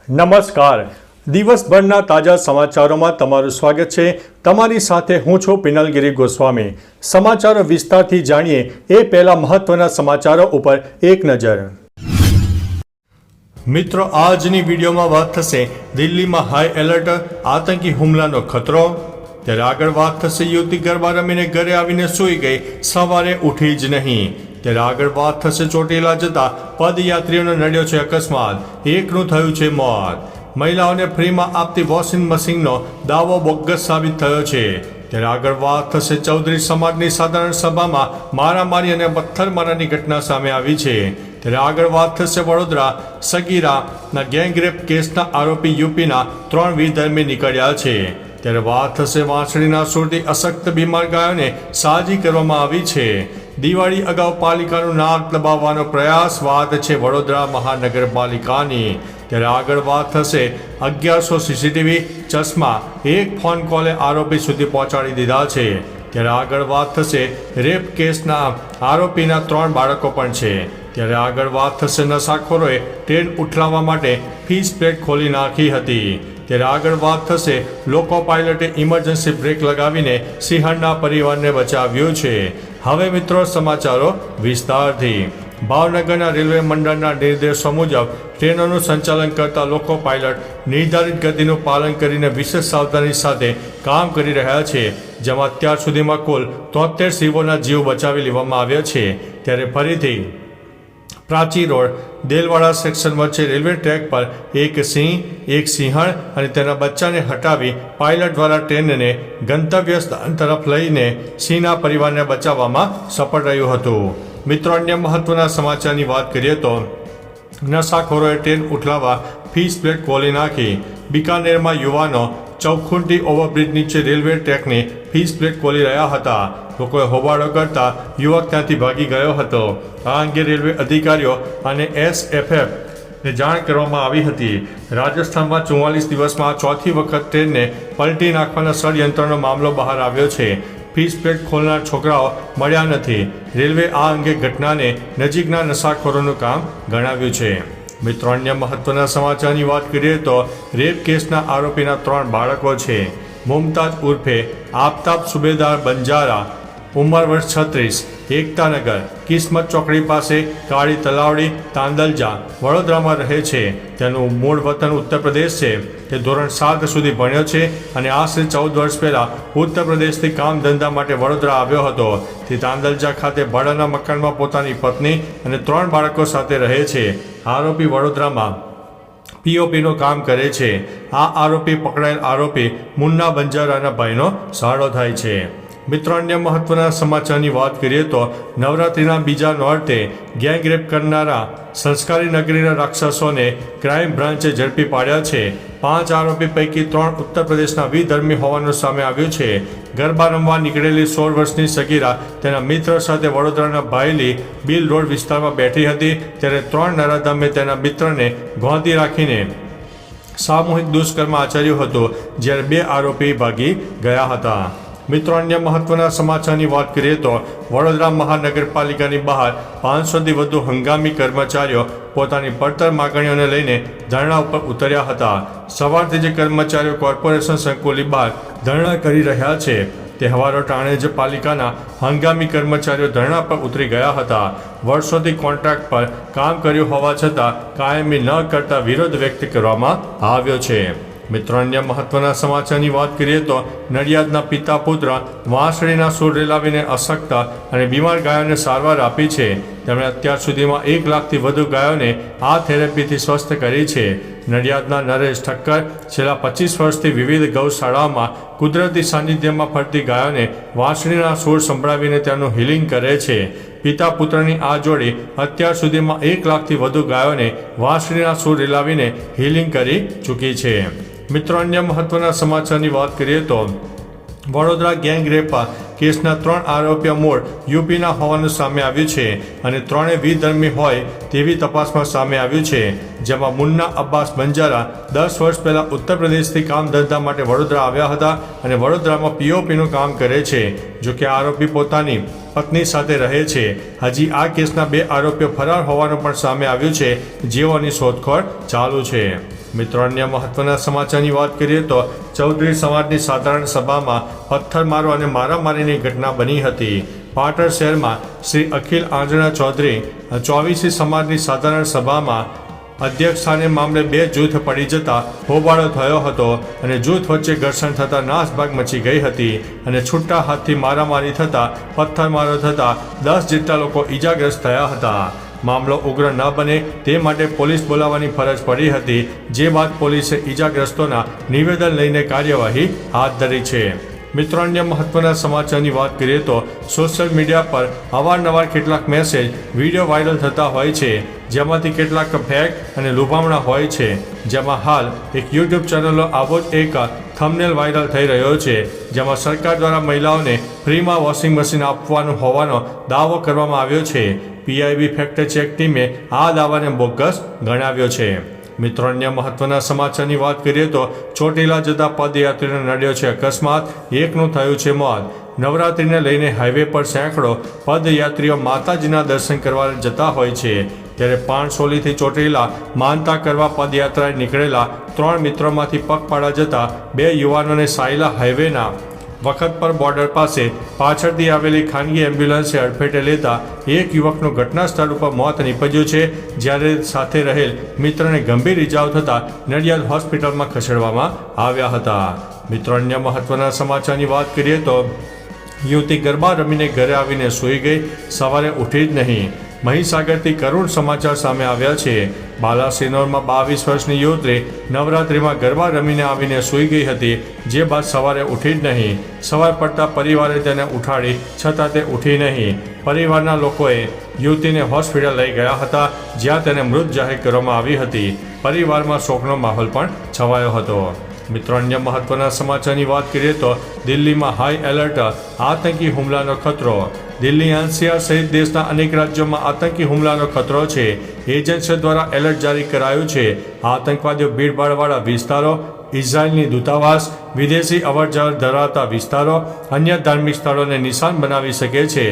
નમસ્કાર. દિવસભરના તાજા સમાચારોમાં તમારું સ્વાગત છે. તમારી સાથે હું છું પિનલગીરી ગોસ્વામી. સમાચારો વિસ્તારથી જાણીએ એ પહેલા મહત્વના સમાચારો ઉપર એક નજર. મિત્રો, આજની વિડીયોમાં વાત થશે દિલ્હીમાં હાઈ એલર્ટ, આતંકી હુમલાનો ખતરો. ત્યારે આગળ વાત થશે યુવતી ગરબા રમીને ઘરે આવીને સૂઈ ગઈ, સવારે ઉઠી જ નહીં. ત્યારે આગળ વાત થશે ચોટીલા જતા પદયાત્રીઓને નડ્યો છે અકસ્માત, એકનું થયું છે મોત. મહિલાઓને ફ્રીમાં આપતી વોશિંગ મશીનનો દાવો બોગસ સાબિત થયો છે. ત્યારે આગળ વાત થશે ચૌધરી સમાજની સાધારણ સભામાં મારામારી અને પથ્થરમારાની ઘટના સામે આવી છે. ત્યારે આગળ વાત થશે વડોદરા સગીરાના ગેંગરેપ કેસના આરોપી યુપીના 3 વિધર્મી નીકળ્યા છે. ત્યારે વાત થશે વાંસળીના સૂરથી અશક્ત બીમાર ગાયોને સાજી કરવામાં આવી છે. દિવાળી અગાઉ પાલિકાનું નાક દબાવવાનો પ્રયાસ, વાત છે વડોદરા મહાનગરપાલિકાની. ત્યારે આગળ વાત થશે 1100 સીસીટીવી ચશ્મા એક ફોન કોલે આરોપી સુધી પહોંચાડી દીધા છે. ત્યારે આગળ વાત થશે રેપ કેસના આરોપીના 3 બાળકો પણ છે. ત્યારે આગળ વાત થશે નશાખોરોએ ટ્રેન ઉઠલાવવા માટે ફીસ પ્લેટ ખોલી નાખી હતી. ત્યારે આગળ વાત થશે લોકો પાયલટે ઇમરજન્સી બ્રેક લગાવીને સિંહણના પરિવારને બચાવ્યો છે. હવે મિત્રો સમાચારો વિસ્તારથી. ભાવનગરના રેલવે મંડળના નિર્દેશો મુજબ ટ્રેનોનું સંચાલન કરતા લોકો પાયલટ નિર્ધારિત ગતિનું પાલન કરીને વિશેષ સાવધાની સાથે કામ કરી રહ્યા છે, જેમાં અત્યાર સુધીમાં કુલ 73 શિવોના જીવ બચાવી લેવામાં આવ્યા છે. ત્યારે ફરીથી પ્રાચી રોડ દેલવાડા સેક્શન વચ્ચે રેલવે ટ્રેક પર એક સિંહ, એક સિંહણ અને તેના બચ્ચાને હટાવી પાયલટ દ્વારા ટ્રેનને ગંતવ્ય સ્થાન તરફ લઈને સિંહના પરિવારને બચાવવામાં સફળ રહ્યું હતું. મિત્રો, અન્ય મહત્વના સમાચારની વાત કરીએ તો નશાખોરોએ ટ્રેન ઉઠલાવવા ફીસ પ્લેટ ખોલી નાખી. બિકાનેરમાં યુવાનો ચૌખુંટી ઓવરબ્રિજ નીચે રેલવે ટ્રેકની ફીસ પ્લેટ ખોલી રહ્યા હતા. લોકોએ હોબાળો કરતા યુવક ત્યાંથી ભાગી ગયો હતો. આ અંગે રેલવે અધિકારીઓ અને SFFને જાણ કરવામાં આવી હતી. રાજસ્થાનમાં 44 દિવસમાં ચોથી વખત ટ્રેનને પલટી નાખવાના ષડયંત્રનો મામલો બહાર આવ્યો છે. ફીસ પ્લેટ ખોલનાર છોકરાઓ મળ્યા નથી. રેલવે આ અંગે ઘટનાને નજીકના નશાખોરોનું કામ ગણાવ્યું છે. મિત્રો, અન્ય મહત્વના સમાચારની વાત કરીએ તો રેપ કેસના આરોપીના 3 બાળકો છે. મુમતાજ ઉર્ફે આફતાબ સુબેદાર બંજારા, ઉંમર વર્ષ 36, એકતાનગર કિસ્મત ચોકડી પાસે કાળી તલાવડી તાંદલજા વડોદરામાં રહે છે. તેનું મૂળ વતન ઉત્તર પ્રદેશ છે. તે ધોરણ 7 સુધી ભણ્યો છે અને આશરે 14 વર્ષ પહેલાં ઉત્તર પ્રદેશથી કામ ધંધા માટે વડોદરા આવ્યો હતો. તે તાંદલજા ખાતે ભાડાના મકાનમાં પોતાની પત્ની અને 3 બાળકો સાથે રહે છે. આરોપી વડોદરામાં POPનું કામ કરે છે. આ આરોપી પકડાયેલ આરોપી મુન્ના બંજારાના ભાઈનો સહારો થાય છે. મિત્રો, અન્ય મહત્વના સમાચારની વાત કરીએ તો નવરાત્રિના બીજા નોરતે ગેંગરેપ કરનારા સંસ્કારી નગરીના રાક્ષસોને ક્રાઇમ બ્રાન્ચે ઝડપી પાડ્યા છે. 5 આરોપી પૈકી 3 ઉત્તર પ્રદેશના વિધર્મી હોવાનું સામે આવ્યું છે. ગરબા રમવા નીકળેલી 16 વર્ષની સગીરા તેના મિત્ર સાથે વડોદરાના ભાયલી બિલ રોડ વિસ્તારમાં બેઠી હતી. ત્યારે 3 નરાધમે તેના મિત્રને ગોંધી રાખીને સામૂહિક દુષ્કર્મ આચર્યું હતું, જ્યારે 2 આરોપી ભાગી ગયા હતા. મિત્રો, અન્ય મહત્વના સમાચારની વાત કરીએ તો વડોદરા મહાનગરપાલિકાની બહાર 500થી વધુ હંગામી કર્મચારીઓ પોતાની પડતર માગણીઓને લઈને ધરણા ઉપર ઉતર્યા હતા. સવારથી જ કર્મચારીઓ કોર્પોરેશન સંકુલની બહાર ધરણા કરી રહ્યા છે. તહેવારો ટાણે જ પાલિકાના હંગામી કર્મચારીઓ ધરણા પર ઉતરી ગયા હતા. વર્ષોથી કોન્ટ્રાક્ટ પર કામ કર્યું હોવા છતાં કાયમી ન કરતા વિરોધ વ્યક્ત કરવામાં આવ્યો છે. મિત્રો, અન્ય મહત્વના સમાચારની વાત કરીએ તો નડિયાદના પિતા પુત્ર વાંસળીના સૂર રેલાવીને અશક્ત અને બીમાર ગાયોને સારવાર આપી છે. તેમણે અત્યાર સુધીમાં 1 લાખથી વધુ ગાયોને આ થેરેપીથી સ્વસ્થ કરી છે. નડિયાદના નરેશ ઠક્કર છેલ્લા 25 વર્ષથી વિવિધ ગૌશાળાઓમાં કુદરતી સાનિધ્યમાં ફરતી ગાયોને વાંસળીના સૂર સંભળાવીને તેનું હિલિંગ કરે છે. પિતા પુત્રની આ જોડી અત્યાર સુધીમાં 1 લાખથી વધુ ગાયોને વાંસળીના સૂર રેલાવીને હિલિંગ કરી ચૂકી છે. મિત્રો, અન્ય મહત્વના સમાચારની વાત કરીએ તો વડોદરા ગેંગરેપ કેસના 3 આરોપીઓ મૂળ યુપીના હોવાનું સામે આવ્યું છે અને 3 વિધર્મી હોય તેવી તપાસમાં સામે આવ્યું છે. જેમાં મુન્ના અબ્બાસ બંજારા 10 વર્ષ પહેલા ઉત્તર પ્રદેશથી કામ ધંધા માટે વડોદરા આવ્યા હતા અને વડોદરામાં પીઓપીનું કામ કરે છે. જો કે આરોપી પોતાની પત્ની સાથે રહે છે. હજી આ કેસના 2 આરોપીઓ ફરાર હોવાનું પણ સામે આવ્યું છે, જેઓની શોધખોળ ચાલુ છે. મિત્રો, અન્ય મહત્વના સમાચારની વાત કરીએ તો ચૌધરી સમાજની સાધારણ સભામાં પથ્થરમારો અને મારામારીની ઘટના બની હતી. પાટણ શહેરમાં શ્રી અખિલ આંજણા ચૌધરી 24 સમાજની સાધારણ સભામાં અધ્યક્ષ સ્થાને મામલે 2 જૂથ પડી જતા હોબાળો થયો હતો અને જૂથ વચ્ચે ઘર્ષણ થતા નાસભાગ મચી ગઈ હતી અને છૂટા હાથથી મારામારી થતા પથ્થરમારો થતા 10 જેટલા લોકો ઈજાગ્રસ્ત થયા હતા. મામલો ઉગ્ર ન બને તે માટે પોલીસ બોલાવવાની ફરજ પડી હતી, જે બાદ પોલીસે ઈજાગ્રસ્તોના નિવેદન લઈને કાર્યવાહી હાથ ધરી છે. મિત્રો, અન્ય મહત્વના સમાચારની વાત કરીએ તો સોશિયલ મીડિયા પર અવારનવાર કેટલાક મેસેજ વિડીયો વાયરલ થતા હોય છે, જેમાંથી કેટલાક ફેક અને લુભામણા હોય છે. જેમાં હાલ એક યુટ્યુબ ચેનલનો આવો જ એક થંબનેલ વાયરલ થઈ રહ્યો છે, જેમાં સરકાર દ્વારા મહિલાઓને ફ્રીમાં વોશિંગ મશીન આપવાનું હોવાનો દાવો કરવામાં આવ્યો છે. પીઆઈબી ફેક્ટ ચેક ટીમે આ દાવાને બોગસ ગણાવ્યો છે. મિત્રો, અન્ય મહત્વના સમાચારની વાત કરીએ તો ચોટીલા જતા પદયાત્રીને નડ્યો છે અકસ્માત, એકનું થયું છે મોત. નવરાત્રિને લઈને હાઈવે પર સેંકડો પદયાત્રીઓ માતાજીના દર્શન કરવા જતા હોય છે, ત્યારે પાણસોલીથી ચોટીલા માનતા કરવા પદયાત્રાએ નીકળેલા 3 મિત્રોમાંથી પગપાળા જતા 2 યુવાનોને સાયલા હાઈવેના વખતપર બોર્ડર પાસે પાછળથી આવેલી ખાનગી એમ્બ્યુલન્સે અડફેટે લેતા એક યુવકનું ઘટના સ્થળ ઉપર મોત નીપજ્યું છે, જ્યારે સાથે રહેલ મિત્રને ગંભીર ઇજાઓ થતાં નડિયાદ હોસ્પિટલમાં ખસેડવામાં આવ્યા હતા. મિત્રો, અન્ય મહત્વના સમાચારની વાત કરીએ તો યુવતી ગરબા રમીને ઘરે આવીને સૂઈ ગઈ, સવારે ઉઠી જ નહીં. મહીસાગરથી કરુણ સમાચાર સામે આવ્યા છે. બાલાસિનોરમાં 22 વર્ષની યુવતી નવરાત્રિમાં ગરબા રમીને આવીને સૂઈ ગઈ હતી, જે બાદ સવારે ઉઠી જ નહીં. સવાર પડતા પરિવારે તેને ઉઠાડી, છતાં તે ઉઠી નહીં. પરિવારના લોકોએ યુવતીને હોસ્પિટલ લઈ ગયા હતા, જ્યાં તેને મૃત જાહેર કરવામાં આવી હતી. પરિવારમાં શોકનો માહોલ પણ છવાયો હતો. મિત્રો, અન્ય મહત્વના સમાચારની વાત કરીએ તો દિલ્હીમાં હાઈ એલર્ટ, આતંકી હુમલાનો ખતરો. દિલ્હી એનસીઆર સહિત દેશના અનેક રાજ્યોમાં આતંકી હુમલાનો ખતરો છે. એજન્સીઓ દ્વારા એલર્ટ જારી કરાયું છે. આતંકવાદીઓ ભીડભાડવાળા વિસ્તારો, ઇઝરાયલની દૂતાવાસ, વિદેશી અવરજવર ધરાવતા વિસ્તારો, અન્ય ધાર્મિક સ્થળોને નિશાન બનાવી શકે છે.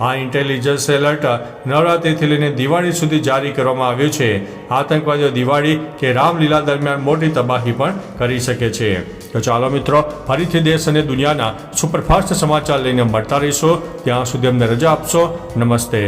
આ ઇન્ટેલિજન્સ એલર્ટ નવરાત્રિથી લઈને દિવાળી સુધી જારી કરવામાં આવ્યું છે. આતંકવાદીઓ દિવાળી કે રામલીલા દરમિયાન મોટી તબાહી પણ કરી શકે છે. તો ચાલો મિત્રો, ફરીથી દેશ અને દુનિયાના સુપરફાસ્ટ સમાચાર લઈને મળતા રહીશું. ત્યાં સુધી અમને રજા આપશો. નમસ્તે.